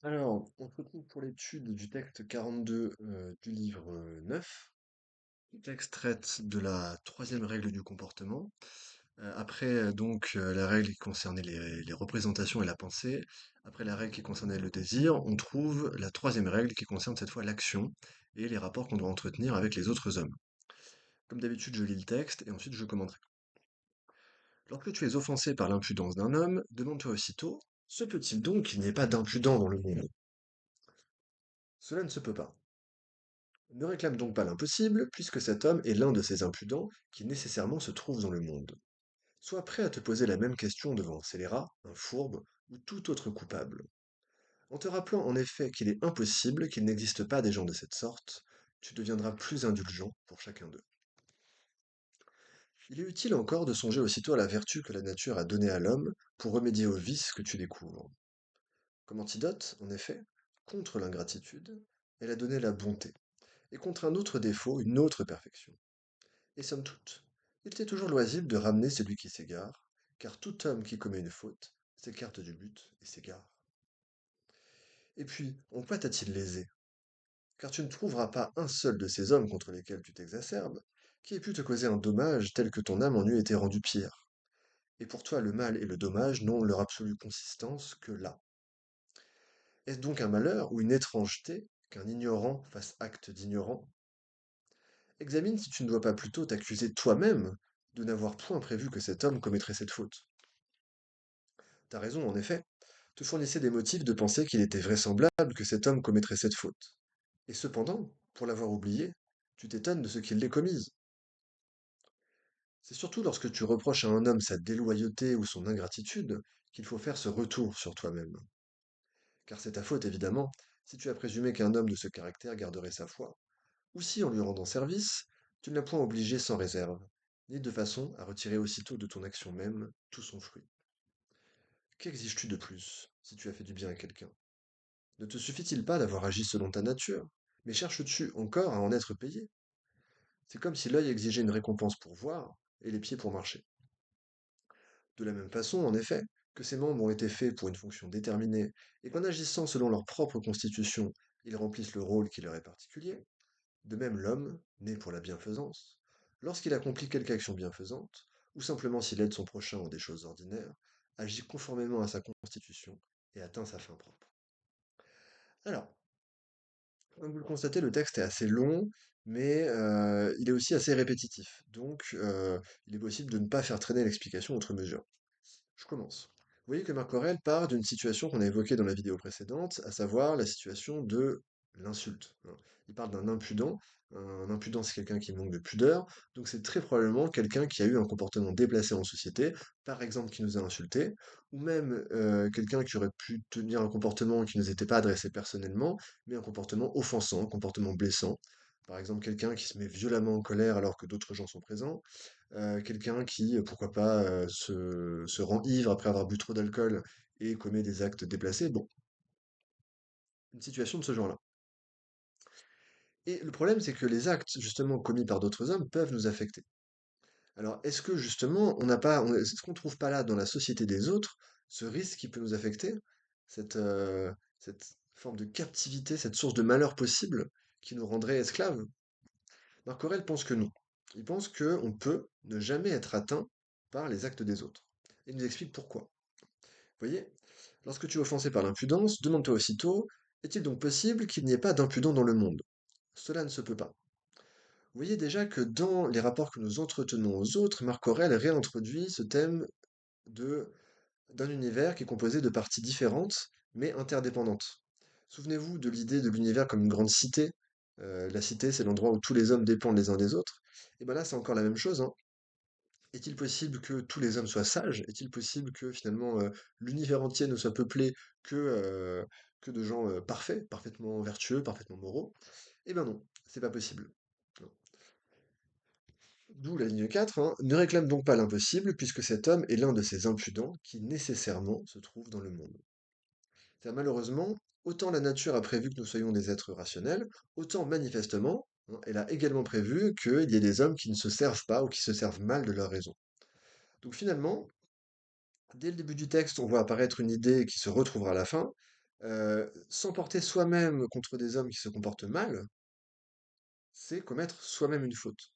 Alors, on se retrouve pour l'étude du texte 42 du livre 9. Le texte traite de la troisième règle du comportement. Après la règle qui concernait les représentations et la pensée, après la règle qui concernait le désir, on trouve la troisième règle qui concerne cette fois l'action et les rapports qu'on doit entretenir avec les autres hommes. Comme d'habitude, je lis le texte et ensuite je commenterai. Lorsque tu es offensé par l'impudence d'un homme, demande-toi aussitôt, se peut-il donc qu'il n'y ait pas d'impudent dans le monde? Cela ne se peut pas. Ne réclame donc pas l'impossible, puisque cet homme est l'un de ces impudents qui nécessairement se trouvent dans le monde. Sois prêt à te poser la même question devant un scélérat, un fourbe ou tout autre coupable. En te rappelant en effet qu'il est impossible qu'il n'existe pas des gens de cette sorte, tu deviendras plus indulgent pour chacun d'eux. Il est utile encore de songer aussitôt à la vertu que la nature a donnée à l'homme pour remédier aux vices que tu découvres. Comme antidote, en effet, contre l'ingratitude, elle a donné la bonté, et contre un autre défaut, une autre perfection. Et somme toute, il était toujours loisible de ramener celui qui s'égare, car tout homme qui commet une faute s'écarte du but et s'égare. Et puis, en quoi t'a-t-il lésé? Car tu ne trouveras pas un seul de ces hommes contre lesquels tu t'exacerbes qui ait pu te causer un dommage tel que ton âme en eût été rendue pire. Et pour toi, le mal et le dommage n'ont leur absolue consistance que là. Est-ce donc un malheur ou une étrangeté qu'un ignorant fasse acte d'ignorant? Examine si tu ne dois pas plutôt t'accuser toi-même de n'avoir point prévu que cet homme commettrait cette faute. T'as raison, en effet, te fournissait des motifs de penser qu'il était vraisemblable que cet homme commettrait cette faute. Et cependant, pour l'avoir oublié, tu t'étonnes de ce qu'il l'ait commise. C'est surtout lorsque tu reproches à un homme sa déloyauté ou son ingratitude qu'il faut faire ce retour sur toi-même. Car c'est ta faute, évidemment, si tu as présumé qu'un homme de ce caractère garderait sa foi, ou si, en lui rendant service, tu ne l'as point obligé sans réserve, ni de façon à retirer aussitôt de ton action même tout son fruit. Qu'exiges-tu de plus, si tu as fait du bien à quelqu'un? Ne te suffit-il pas d'avoir agi selon ta nature? Mais cherches-tu encore à en être payé? C'est comme si l'œil exigeait une récompense pour voir et les pieds pour marcher. De la même façon, en effet, que ces membres ont été faits pour une fonction déterminée et qu'en agissant selon leur propre constitution, ils remplissent le rôle qui leur est particulier, de même l'homme, né pour la bienfaisance, lorsqu'il accomplit quelque action bienfaisante, ou simplement s'il aide son prochain en des choses ordinaires, agit conformément à sa constitution et atteint sa fin propre. Alors, comme vous le constatez, le texte est assez long, mais il est aussi assez répétitif. Donc, il est possible de ne pas faire traîner l'explication outre mesure. Je commence. Vous voyez que Marc Aurèle part d'une situation qu'on a évoquée dans la vidéo précédente, à savoir la situation de l'insulte, hein. Il parle d'un impudent. Un impudent, c'est quelqu'un qui manque de pudeur. Donc c'est très probablement quelqu'un qui a eu un comportement déplacé en société, par exemple qui nous a insultés, ou même quelqu'un qui aurait pu tenir un comportement qui ne nous était pas adressé personnellement, mais un comportement offensant, un comportement blessant. Par exemple, quelqu'un qui se met violemment en colère alors que d'autres gens sont présents, quelqu'un qui, pourquoi pas, se rend ivre après avoir bu trop d'alcool et commet des actes déplacés. Bon, une situation de ce genre-là. Et le problème, c'est que les actes, justement, commis par d'autres hommes peuvent nous affecter. Alors, est-ce que, justement, on n'a pas, est-ce qu'on trouve pas là, dans la société des autres, ce risque qui peut nous affecter, cette forme de captivité, cette source de malheur possible qui nous rendrait esclaves? Marc Aurèle pense que non. Il pense qu'on peut ne jamais être atteint par les actes des autres. Il nous explique pourquoi. Vous voyez, lorsque tu es offensé par l'impudence, demande-toi aussitôt, est-il donc possible qu'il n'y ait pas d'impudent dans le monde? Cela ne se peut pas. Vous voyez déjà que dans les rapports que nous entretenons aux autres, Marc Aurèle réintroduit ce thème de d'un univers qui est composé de parties différentes, mais interdépendantes. Souvenez-vous de l'idée de l'univers comme une grande cité. La cité, c'est l'endroit où tous les hommes dépendent les uns des autres. Et bien là, c'est encore la même chose, hein. Est-il possible que tous les hommes soient sages? Est-il possible que finalement l'univers entier ne soit peuplé que de gens parfaits, parfaitement vertueux, parfaitement moraux? Eh ben non, c'est pas possible. D'où la ligne 4, hein. Ne réclame donc pas l'impossible, puisque cet homme est l'un de ces impudents qui nécessairement se trouvent dans le monde. Car malheureusement, autant la nature a prévu que nous soyons des êtres rationnels, autant manifestement, hein, elle a également prévu qu'il y ait des hommes qui ne se servent pas ou qui se servent mal de leur raison. Donc finalement, dès le début du texte, on voit apparaître une idée qui se retrouvera à la fin. S'emporter soi-même contre des hommes qui se comportent mal, c'est commettre soi-même une faute.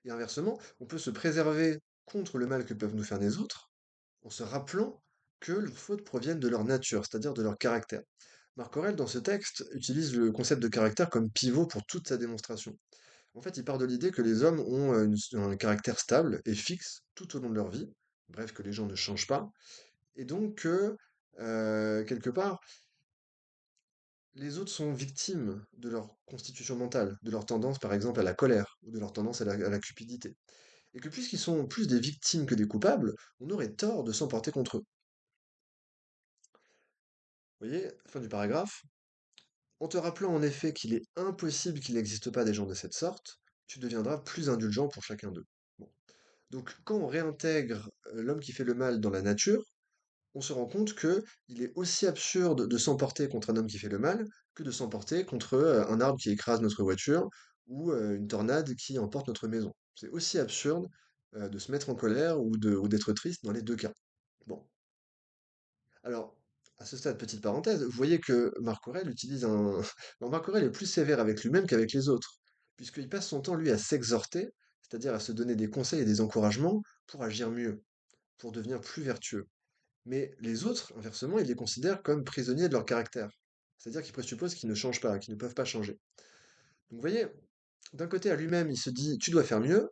Et inversement, on peut se préserver contre le mal que peuvent nous faire les autres en se rappelant que leurs fautes proviennent de leur nature, c'est-à-dire de leur caractère. Marc Aurèle, dans ce texte, utilise le concept de caractère comme pivot pour toute sa démonstration. En fait, il part de l'idée que les hommes ont un caractère stable et fixe tout au long de leur vie, bref, que les gens ne changent pas, et donc que, quelque part, les autres sont victimes de leur constitution mentale, de leur tendance, par exemple, à la colère, ou de leur tendance à la cupidité. Et que puisqu'ils sont plus des victimes que des coupables, on aurait tort de s'emporter contre eux. Vous voyez, fin du paragraphe. En te rappelant en effet qu'il est impossible qu'il n'existe pas des gens de cette sorte, tu deviendras plus indulgent pour chacun d'eux. Bon. Donc, quand on réintègre l'homme qui fait le mal dans la nature, on se rend compte que il est aussi absurde de s'emporter contre un homme qui fait le mal que de s'emporter contre un arbre qui écrase notre voiture ou une tornade qui emporte notre maison. C'est aussi absurde de se mettre en colère ou d'être triste dans les deux cas. Bon. Alors, à ce stade, petite parenthèse, vous voyez que Marc Aurèle utilise un... Non, Marc Aurèle est plus sévère avec lui-même qu'avec les autres, puisqu'il passe son temps, lui, à s'exhorter, c'est-à-dire à se donner des conseils et des encouragements pour agir mieux, pour devenir plus vertueux. Mais les autres, inversement, il les considère comme prisonniers de leur caractère. C'est-à-dire qu'ils présupposent qu'ils ne changent pas, qu'ils ne peuvent pas changer. Donc vous voyez, d'un côté à lui-même, il se dit tu dois faire mieux.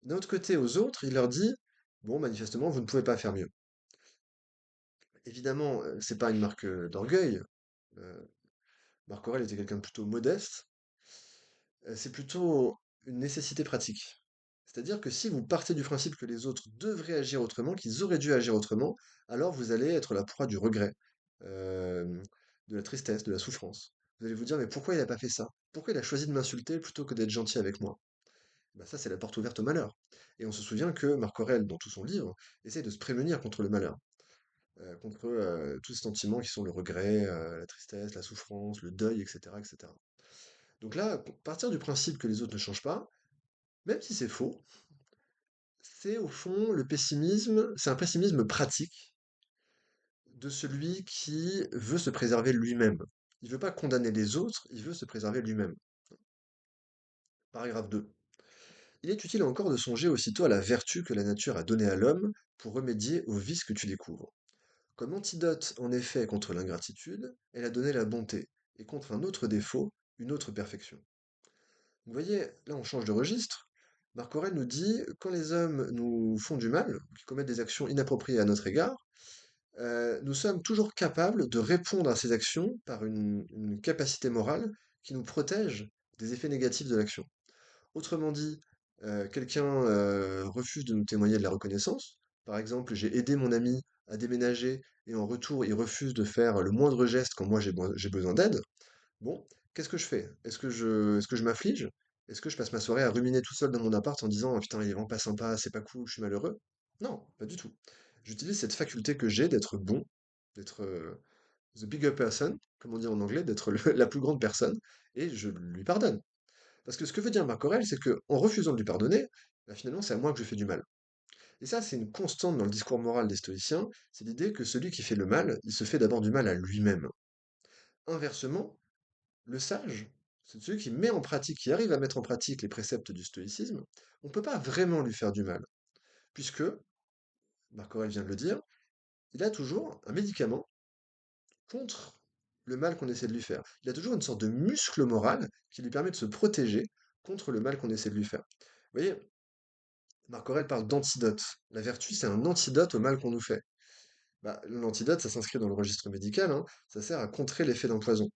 D'un autre côté, aux autres, il leur dit bon, manifestement, vous ne pouvez pas faire mieux. Évidemment, c'est pas une marque d'orgueil. euh, Marc Aurèle était quelqu'un de plutôt modeste. C'est plutôt une nécessité pratique. C'est-à-dire que si vous partez du principe que les autres devraient agir autrement, qu'ils auraient dû agir autrement, alors vous allez être la proie du regret, euh, de la tristesse, de la souffrance. Vous allez vous dire, mais pourquoi il n'a pas fait ça? Pourquoi il a choisi de m'insulter plutôt que d'être gentil avec moi? Ben ça, c'est la porte ouverte au malheur. Et on se souvient que Marc Aurèle, dans tout son livre, essaie de se prémunir contre le malheur, contre tous ces sentiments qui sont le regret, la tristesse, la souffrance, le deuil, etc., etc. Donc là, partir du principe que les autres ne changent pas, même si c'est faux, c'est au fond le pessimisme, c'est un pessimisme pratique de celui qui veut se préserver lui-même. Il veut pas condamner les autres, il veut se préserver lui-même. Paragraphe 2. Il est utile encore de songer aussitôt à la vertu que la nature a donnée à l'homme pour remédier aux vices que tu découvres. Comme antidote en effet contre l'ingratitude, elle a donné la bonté, et contre un autre défaut, une autre perfection. Vous voyez, là on change de registre. Marc Aurèle nous dit, quand les hommes nous font du mal, qui commettent des actions inappropriées à notre égard, nous sommes toujours capables de répondre à ces actions par une capacité morale qui nous protège des effets négatifs de l'action. Autrement dit, quelqu'un refuse de nous témoigner de la reconnaissance. Par exemple, j'ai aidé mon ami à déménager et en retour, il refuse de faire le moindre geste quand moi j'ai besoin d'aide. Bon, qu'est-ce que je fais? Est-ce que je m'afflige? Est-ce que je passe ma soirée à ruminer tout seul dans mon appart en disant, ah, putain, il est vraiment pas sympa, c'est pas cool, je suis malheureux? Non, pas du tout. J'utilise cette faculté que j'ai d'être bon, d'être the bigger person, comme on dit en anglais, d'être la plus grande personne, et je lui pardonne. Parce que ce que veut dire Marc Aurèle, c'est que en refusant de lui pardonner, bah, finalement, c'est à moi que je fais du mal. Et ça, c'est une constante dans le discours moral des stoïciens, c'est l'idée que celui qui fait le mal, il se fait d'abord du mal à lui-même. Inversement, le sage, c'est celui qui met en pratique, qui arrive à mettre en pratique les préceptes du stoïcisme, on ne peut pas vraiment lui faire du mal, puisque, Marc Aurèle vient de le dire, il a toujours un médicament contre le mal qu'on essaie de lui faire. Il a toujours une sorte de muscle moral qui lui permet de se protéger contre le mal qu'on essaie de lui faire. Vous voyez, Marc Aurèle parle d'antidote. La vertu, c'est un antidote au mal qu'on nous fait. Bah, l'antidote, ça s'inscrit dans le registre médical, hein, ça sert à contrer l'effet d'un poison.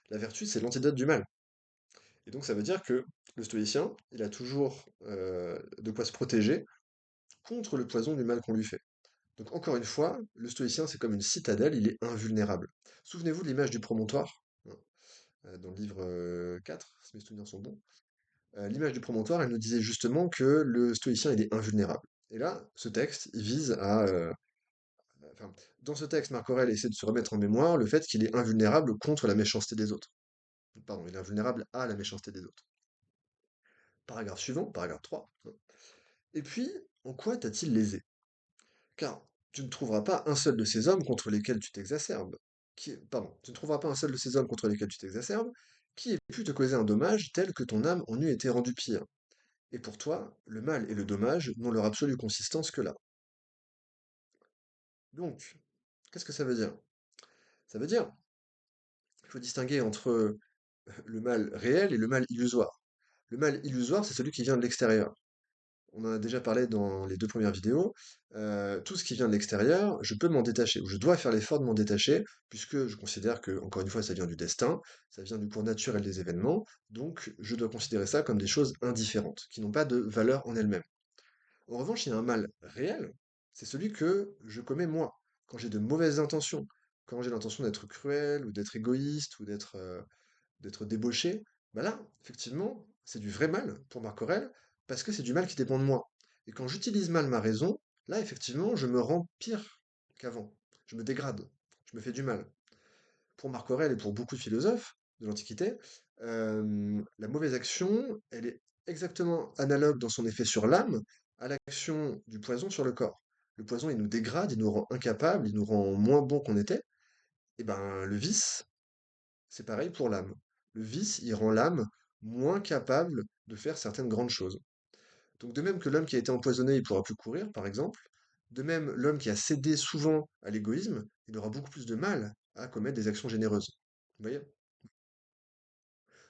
La vertu, c'est l'antidote du mal. Et donc ça veut dire que le stoïcien, il a toujours de quoi se protéger contre le poison du mal qu'on lui fait. Donc encore une fois, le stoïcien, c'est comme une citadelle, il est invulnérable. Souvenez-vous de l'image du promontoire, hein, dans le livre 4, si mes souvenirs sont bons. L'image du promontoire, elle nous disait justement que le stoïcien, il est invulnérable. Et là, ce texte, il vise à... enfin, dans ce texte, Marc Aurèle essaie de se remettre en mémoire le fait qu'il est invulnérable contre la méchanceté des autres. Pardon, il est invulnérable à la méchanceté des autres. Paragraphe suivant, paragraphe 3. Et puis, en quoi t'a-t-il lésé? Car tu ne trouveras pas un seul de ces hommes contre lesquels tu t'exacerbes, pardon, tu ne trouveras pas un seul de ces hommes contre lesquels tu t'exacerbes, qui ait pu te causer un dommage tel que ton âme en eût été rendue pire. Et pour toi, le mal et le dommage n'ont leur absolue consistance que là. Donc, qu'est-ce que ça veut dire? Ça veut dire qu'il faut distinguer entre le mal réel et le mal illusoire. Le mal illusoire, c'est celui qui vient de l'extérieur. On en a déjà parlé dans les deux premières vidéos. Tout ce qui vient de l'extérieur, je peux m'en détacher, ou je dois faire l'effort de m'en détacher, puisque je considère que, encore une fois, ça vient du destin, ça vient du cours naturel des événements, donc je dois considérer ça comme des choses indifférentes, qui n'ont pas de valeur en elles-mêmes. En revanche, il y a un mal réel, c'est celui que je commets moi, quand j'ai de mauvaises intentions, quand j'ai l'intention d'être cruel, ou d'être égoïste, ou d'être débauché, bah là, effectivement, c'est du vrai mal pour Marc Aurèle, parce que c'est du mal qui dépend de moi. Et quand j'utilise mal ma raison, là, effectivement, je me rends pire qu'avant. Je me dégrade, je me fais du mal. Pour Marc Aurèle et pour beaucoup de philosophes de l'Antiquité, la mauvaise action, elle est exactement analogue dans son effet sur l'âme à l'action du poison sur le corps. Le poison, il nous dégrade, il nous rend incapables, il nous rend moins bons qu'on était. Et ben, le vice, c'est pareil pour l'âme. Le vice, il rend l'âme moins capable de faire certaines grandes choses. Donc de même que l'homme qui a été empoisonné, il pourra plus courir, par exemple, de même l'homme qui a cédé souvent à l'égoïsme, il aura beaucoup plus de mal à commettre des actions généreuses. Vous voyez?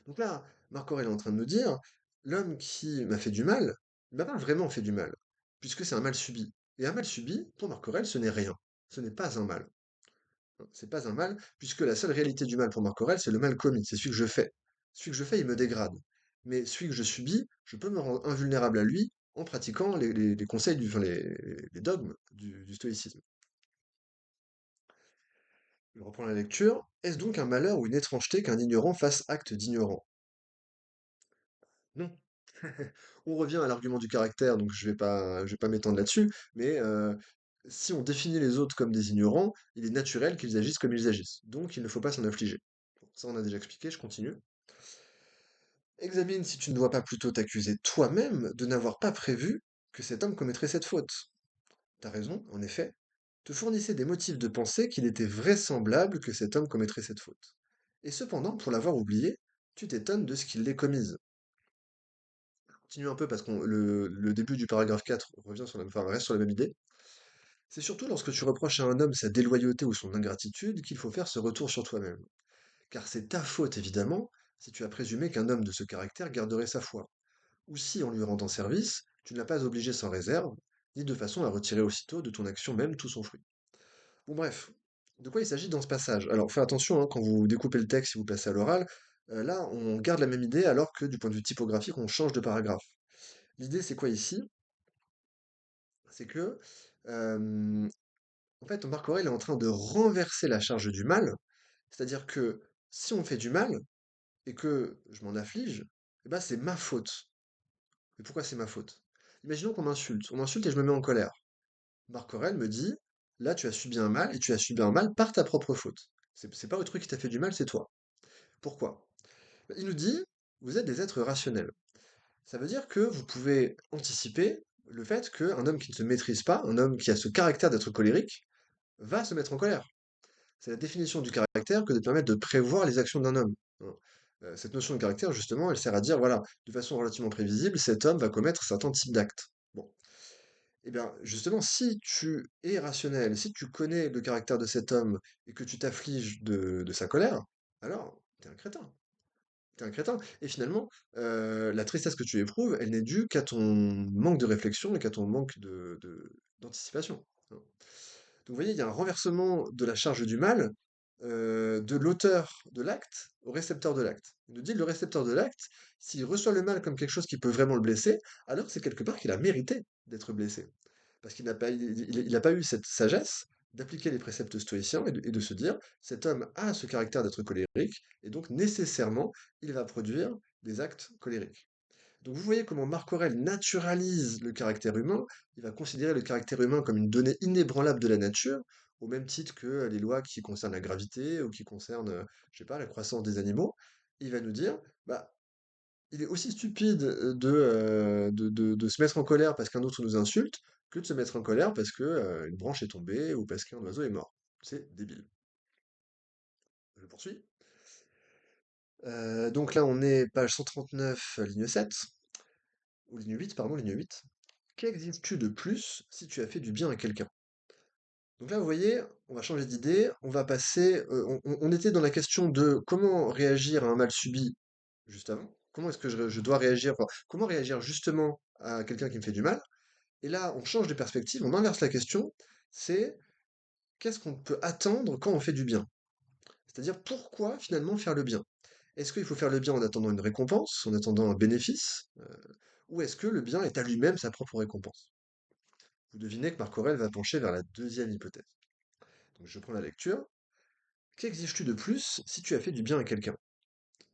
Donc là, Marc Aurèle est en train de nous dire, l'homme qui m'a fait du mal, il m'a pas vraiment fait du mal, puisque c'est un mal subi. Et un mal subi, pour Marc Aurèle, ce n'est rien. Ce n'est pas un mal. Hein, c'est pas un mal, puisque la seule réalité du mal pour Marc Aurèle, c'est le mal commis, c'est celui que je fais. Celui que je fais, il me dégrade. Mais celui que je subis, je peux me rendre invulnérable à lui en pratiquant les conseils, les dogmes du stoïcisme. Je reprends la lecture. Est-ce donc un malheur ou une étrangeté qu'un ignorant fasse acte d'ignorant? Non. On revient à l'argument du caractère, donc je vais pas m'étendre là-dessus, mais si on définit les autres comme des ignorants, il est naturel qu'ils agissent comme ils agissent. Donc il ne faut pas s'en affliger. Bon, ça, on a déjà expliqué, je continue. Examine si tu ne dois pas plutôt t'accuser toi-même de n'avoir pas prévu que cet homme commettrait cette faute. T'as raison, en effet. Te fournissait des motifs de penser qu'il était vraisemblable que cet homme commettrait cette faute. Et cependant, pour l'avoir oublié, tu t'étonnes de ce qu'il l'ait commise. Continue un peu parce que le début du paragraphe 4 revient sur enfin, reste sur la même idée. C'est surtout lorsque tu reproches à un homme sa déloyauté ou son ingratitude qu'il faut faire ce retour sur toi-même. Car c'est ta faute, évidemment, si tu as présumé qu'un homme de ce caractère garderait sa foi. Ou si, en lui rendant service, tu ne l'as pas obligé sans réserve, ni de façon à retirer aussitôt de ton action même tout son fruit. Bon bref, de quoi il s'agit dans ce passage? Alors faites attention, hein, quand vous découpez le texte et vous placez à l'oral, là on garde la même idée alors que du point de vue typographique on change de paragraphe. L'idée c'est quoi ici? C'est que en fait Marc Aurèle est en train de renverser la charge du mal, c'est-à-dire que si on me fait du mal et que je m'en afflige, eh ben c'est ma faute. Et pourquoi c'est ma faute? Imaginons qu'on m'insulte. On m'insulte et je me mets en colère. Marc Aurèle me dit, là tu as subi un mal et tu as subi un mal par ta propre faute. C'est pas autrui qui t'a fait du mal, c'est toi. Pourquoi? Il nous dit, vous êtes des êtres rationnels. Ça veut dire que vous pouvez anticiper le fait qu'un homme qui ne se maîtrise pas, un homme qui a ce caractère d'être colérique, va se mettre en colère. C'est la définition du caractère que de permettre de prévoir les actions d'un homme. Hein. Cette notion de caractère, justement, elle sert à dire, voilà, de façon relativement prévisible, cet homme va commettre certains types d'actes. Bon. Eh bien, justement, si tu es rationnel, si tu connais le caractère de cet homme et que tu t'affliges de sa colère, alors t'es un crétin. T'es un crétin. Et finalement, la tristesse que tu éprouves, elle n'est due qu'à ton manque de réflexion et qu'à ton manque d'anticipation. Hein. Donc vous voyez, il y a un renversement de la charge du mal de l'auteur de l'acte au récepteur de l'acte. Il nous dit le récepteur de l'acte, s'il reçoit le mal comme quelque chose qui peut vraiment le blesser, alors c'est quelque part qu'il a mérité d'être blessé. Parce qu'il n'a pas, il a pas eu cette sagesse d'appliquer les préceptes stoïciens et de se dire, cet homme a ce caractère d'être colérique, et donc nécessairement, il va produire des actes colériques. Donc vous voyez comment Marc Aurèle naturalise le caractère humain, il va considérer le caractère humain comme une donnée inébranlable de la nature, au même titre que les lois qui concernent la gravité ou qui concernent, je sais pas, la croissance des animaux. Il va nous dire, bah, il est aussi stupide de se mettre en colère parce qu'un autre nous insulte que de se mettre en colère parce que une branche est tombée ou parce qu'un oiseau est mort. C'est débile. Je poursuis. Donc là, on est page 139, ligne 7, ou ligne 8, pardon, ligne 8. Qu'exiges-tu de plus si tu as fait du bien à quelqu'un? Donc là, vous voyez, on va changer d'idée, on va passer, on était dans la question de comment réagir à un mal subi juste avant. Comment est-ce que je dois réagir, enfin, comment réagir justement à quelqu'un qui me fait du mal? Et là, on change de perspective, on inverse la question, c'est qu'est-ce qu'on peut attendre quand on fait du bien? C'est-à-dire pourquoi finalement faire le bien? Est-ce qu'il faut faire le bien en attendant une récompense, en attendant un bénéfice, ou est-ce que le bien est à lui-même sa propre récompense? Vous devinez que Marc Aurèle va pencher vers la deuxième hypothèse. Donc je prends la lecture. Qu'exiges-tu de plus si tu as fait du bien à quelqu'un?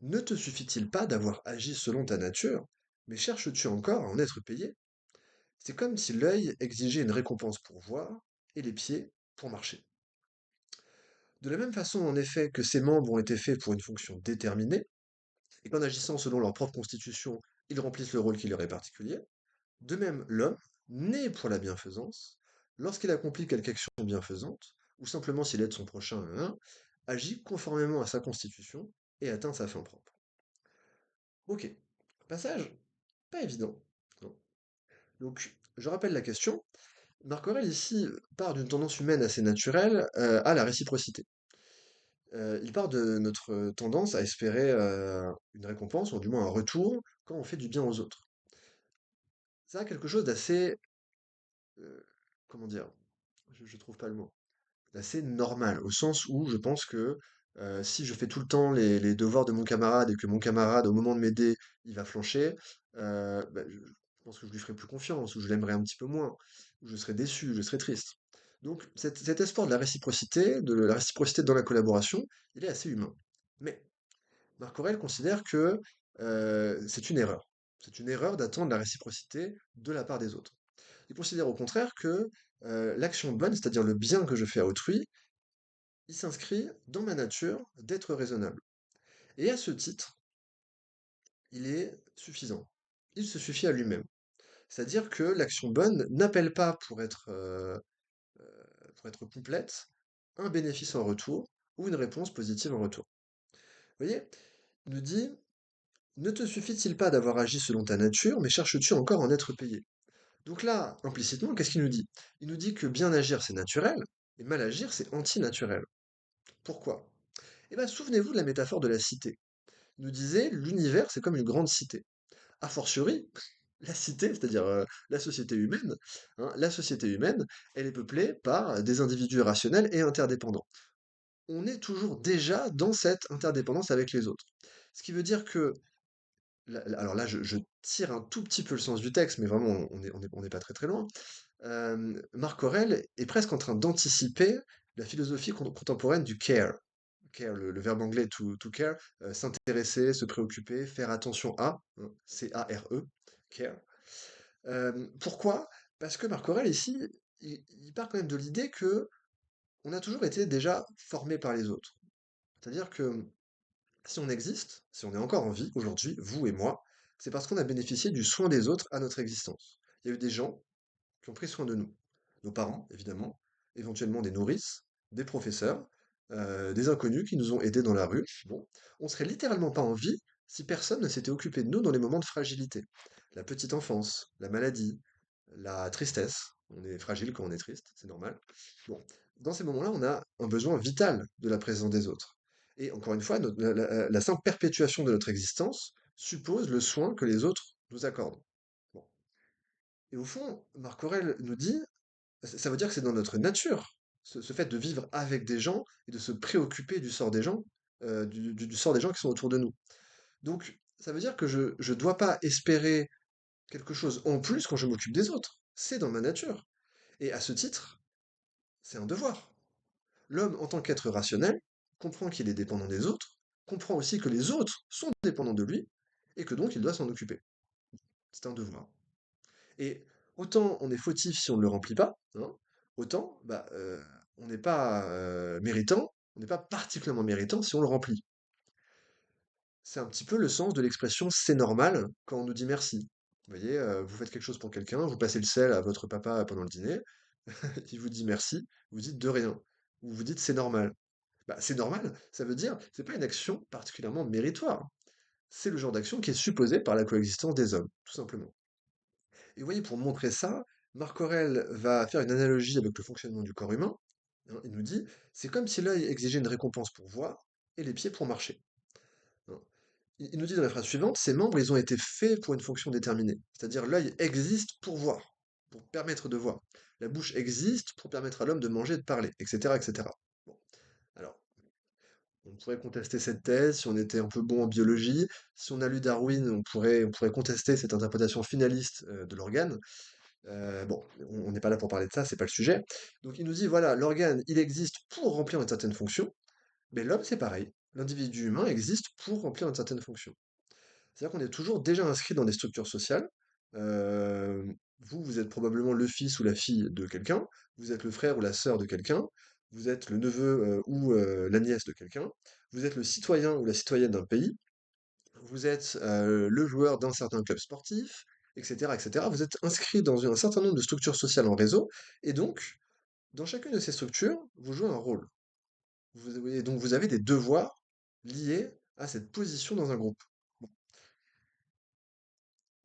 Ne te suffit-il pas d'avoir agi selon ta nature, mais cherches-tu encore à en être payé? C'est comme si l'œil exigeait une récompense pour voir et les pieds pour marcher. De la même façon, en effet, que ces membres ont été faits pour une fonction déterminée, et qu'en agissant selon leur propre constitution, ils remplissent le rôle qui leur est particulier, de même l'homme, né pour la bienfaisance, lorsqu'il accomplit quelque action bienfaisante, ou simplement s'il aide son prochain, agit conformément à sa constitution et atteint sa fin propre. Ok, passage pas évident. Non. Donc, je rappelle la question. Marc Aurèle ici part d'une tendance humaine assez naturelle à la réciprocité. Il part de notre tendance à espérer une récompense, ou du moins un retour, quand on fait du bien aux autres. Ça a quelque chose d'assez, euh, comment dire, je trouve pas le mot, d'assez normal, au sens où je pense que si je fais tout le temps les devoirs de mon camarade et que mon camarade, au moment de m'aider, il va flancher, bah, je pense que je lui ferai plus confiance, ou je l'aimerai un petit peu moins, ou je serai déçu, je serai triste. Donc cet espoir de la réciprocité dans la collaboration, il est assez humain. Mais Marc Aurèle considère que c'est une erreur. C'est une erreur d'attendre la réciprocité de la part des autres. Il considère au contraire que l'action bonne, c'est-à-dire le bien que je fais à autrui, il s'inscrit dans ma nature d'être raisonnable. Et à ce titre, il est suffisant. Il se suffit à lui-même. C'est-à-dire que l'action bonne n'appelle pas pour être complète un bénéfice en retour ou une réponse positive en retour. Vous voyez, il nous dit, ne te suffit-il pas d'avoir agi selon ta nature, mais cherches-tu encore à en être payé? Donc là, implicitement, qu'est-ce qu'il nous dit? Il nous dit que bien agir, c'est naturel, et mal agir, c'est antinaturel. Pourquoi? Eh bien, souvenez-vous de la métaphore de la cité. Il nous disait, l'univers, c'est comme une grande cité. A fortiori, la cité, c'est-à-dire la société humaine, hein, la société humaine, elle est peuplée par des individus rationnels et interdépendants. On est toujours déjà dans cette interdépendance avec les autres. Ce qui veut dire que, alors là, je tire un tout petit peu le sens du texte, mais vraiment, on n'est pas très très loin. Marc Aurèle est presque en train d'anticiper la philosophie contemporaine du care. Care, le verbe anglais to care, s'intéresser, se préoccuper, faire attention à, hein, C-A-R-E, care. Pourquoi? Parce que Marc Aurèle, ici, il part quand même de l'idée que on a toujours été déjà formé par les autres. C'est-à-dire que si on existe, si on est encore en vie aujourd'hui, vous et moi, c'est parce qu'on a bénéficié du soin des autres à notre existence. Il y a eu des gens qui ont pris soin de nous. Nos parents, évidemment, éventuellement des nourrices, des professeurs, des inconnus qui nous ont aidés dans la rue. Bon, on serait littéralement pas en vie si personne ne s'était occupé de nous dans les moments de fragilité. La petite enfance, la maladie, la tristesse. On est fragile quand on est triste, c'est normal. Bon, dans ces moments-là, on a un besoin vital de la présence des autres. Et encore une fois, la simple perpétuation de notre existence suppose le soin que les autres nous accordent. Bon. Et au fond, Marc Aurèle nous dit, ça veut dire que c'est dans notre nature, ce fait de vivre avec des gens et de se préoccuper du sort des gens, du sort des gens qui sont autour de nous. Donc, ça veut dire que je ne dois pas espérer quelque chose en plus quand je m'occupe des autres. C'est dans ma nature. Et à ce titre, c'est un devoir. L'homme, en tant qu'être rationnel, comprend qu'il est dépendant des autres, comprend aussi que les autres sont dépendants de lui, et que donc il doit s'en occuper. C'est un devoir. Et autant on est fautif si on ne le remplit pas, hein, autant bah, on n'est pas méritant, on n'est pas particulièrement méritant si on le remplit. C'est un petit peu le sens de l'expression c'est normal quand on nous dit merci. Vous voyez, vous faites quelque chose pour quelqu'un, vous passez le sel à votre papa pendant le dîner, il vous dit merci, vous dites de rien, ou vous dites c'est normal. Bah, c'est normal, ça veut dire, c'est pas une action particulièrement méritoire. C'est le genre d'action qui est supposée par la coexistence des hommes, tout simplement. Et vous voyez, pour montrer ça, Marc Aurèle va faire une analogie avec le fonctionnement du corps humain. Hein. Il nous dit, c'est comme si l'œil exigeait une récompense pour voir et les pieds pour marcher. Hein. Il nous dit dans la phrase suivante, ces membres, ils ont été faits pour une fonction déterminée. C'est-à-dire l'œil existe pour voir, pour permettre de voir. La bouche existe pour permettre à l'homme de manger et de parler, etc., etc. Bon. Alors, on pourrait contester cette thèse si on était un peu bon en biologie. Si on a lu Darwin, on pourrait contester cette interprétation finaliste de l'organe. Bon, on n'est pas là pour parler de ça, c'est pas le sujet. Donc il nous dit, voilà, l'organe, il existe pour remplir une certaine fonction, mais l'homme, c'est pareil. L'individu humain existe pour remplir une certaine fonction. C'est-à-dire qu'on est toujours déjà inscrit dans des structures sociales. Euh, vous, vous êtes probablement le fils ou la fille de quelqu'un, vous êtes le frère ou la sœur de quelqu'un, vous êtes le neveu ou la nièce de quelqu'un, vous êtes le citoyen ou la citoyenne d'un pays, vous êtes le joueur d'un certain club sportif, etc., etc. Vous êtes inscrit dans un certain nombre de structures sociales en réseau, et donc, dans chacune de ces structures, vous jouez un rôle. Et donc, vous avez des devoirs liés à cette position dans un groupe.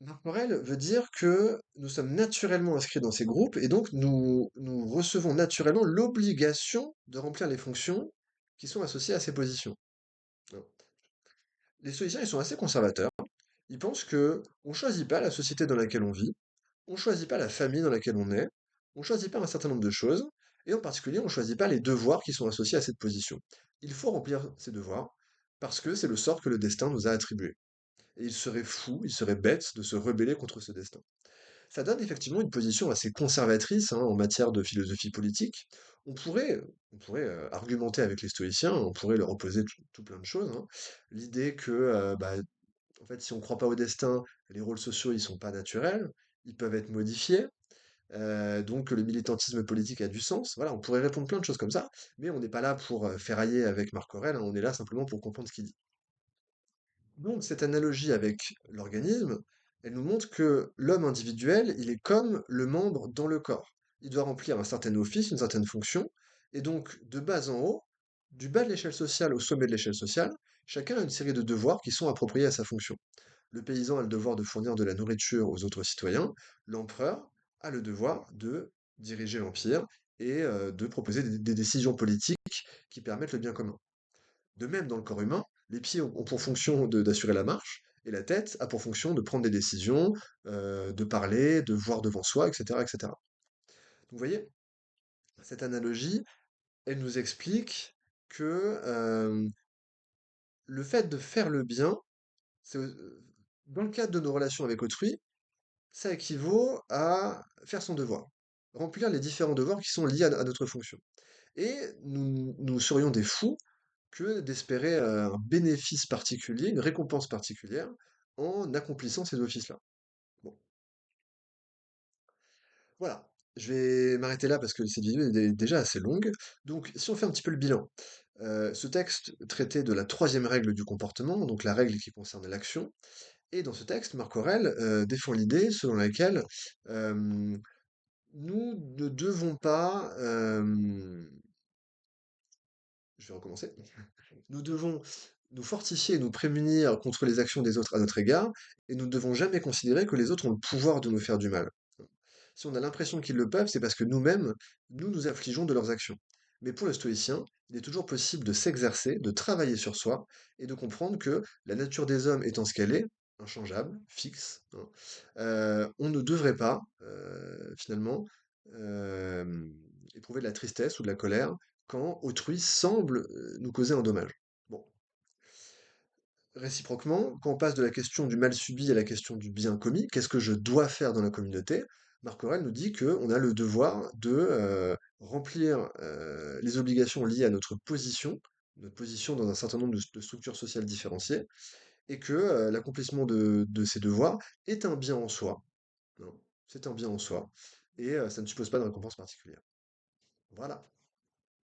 Marc Aurèle veut dire que nous sommes naturellement inscrits dans ces groupes et donc nous recevons naturellement l'obligation de remplir les fonctions qui sont associées à ces positions. Hein. Les stoïciens, ils sont assez conservateurs. Ils pensent que on choisit pas la société dans laquelle on vit, on choisit pas la famille dans laquelle on est, on choisit pas un certain nombre de choses, et en particulier, on choisit pas les devoirs qui sont associés à cette position. Il faut remplir ces devoirs parce que c'est le sort que le destin nous a attribué. Et il serait fou, il serait bête de se rebeller contre ce destin. Ça donne effectivement une position assez conservatrice hein, en matière de philosophie politique. On pourrait argumenter avec les stoïciens, on pourrait leur opposer tout plein de choses. Hein. L'idée que, bah, en fait, si on ne croit pas au destin, les rôles sociaux, ils sont pas naturels, ils peuvent être modifiés, donc le militantisme politique a du sens. Voilà, on pourrait répondre plein de choses comme ça, mais on n'est pas là pour ferrailler avec Marc Aurèle, hein, on est là simplement pour comprendre ce qu'il dit. Donc, cette analogie avec l'organisme, elle nous montre que l'homme individuel, il est comme le membre dans le corps. Il doit remplir un certain office, une certaine fonction, et donc, de bas en haut, du bas de l'échelle sociale au sommet de l'échelle sociale, chacun a une série de devoirs qui sont appropriés à sa fonction. Le paysan a le devoir de fournir de la nourriture aux autres citoyens, l'empereur a le devoir de diriger l'empire et de proposer des décisions politiques qui permettent le bien commun. De même, dans le corps humain, les pieds ont pour fonction d'assurer la marche, et la tête a pour fonction de prendre des décisions, de parler, de voir devant soi, etc., etc. Donc, vous voyez, cette analogie, elle nous explique que le fait de faire le bien, dans le cadre de nos relations avec autrui, ça équivaut à faire son devoir, remplir les différents devoirs qui sont liés à notre fonction. Et nous serions des fous que d'espérer un bénéfice particulier, une récompense particulière, en accomplissant ces offices-là. Bon, voilà. Je vais m'arrêter là parce que cette vidéo est déjà assez longue. Donc, si on fait un petit peu le bilan, ce texte traitait de la troisième règle du comportement, donc la règle qui concerne l'action. Et dans ce texte, Marc Aurèle défend l'idée selon laquelle euh, nous ne devons pas, je vais recommencer. Nous devons nous fortifier et nous prémunir contre les actions des autres à notre égard, et nous ne devons jamais considérer que les autres ont le pouvoir de nous faire du mal. Si on a l'impression qu'ils le peuvent, c'est parce que nous-mêmes, nous nous affligeons de leurs actions. Mais pour le stoïcien, il est toujours possible de s'exercer, de travailler sur soi, et de comprendre que la nature des hommes étant ce qu'elle est, inchangeable, fixe, hein, on ne devrait pas, finalement, euh, éprouver de la tristesse ou de la colère quand autrui semble nous causer un dommage. Bon, réciproquement, quand on passe de la question du mal subi à la question du bien commis, qu'est-ce que je dois faire dans la communauté? Marc Aurèle nous dit qu'on a le devoir de remplir les obligations liées à notre position dans un certain nombre de structures sociales différenciées, et que l'accomplissement de ces devoirs est un bien en soi. Hein. C'est un bien en soi, et ça ne suppose pas de récompense particulière. Voilà.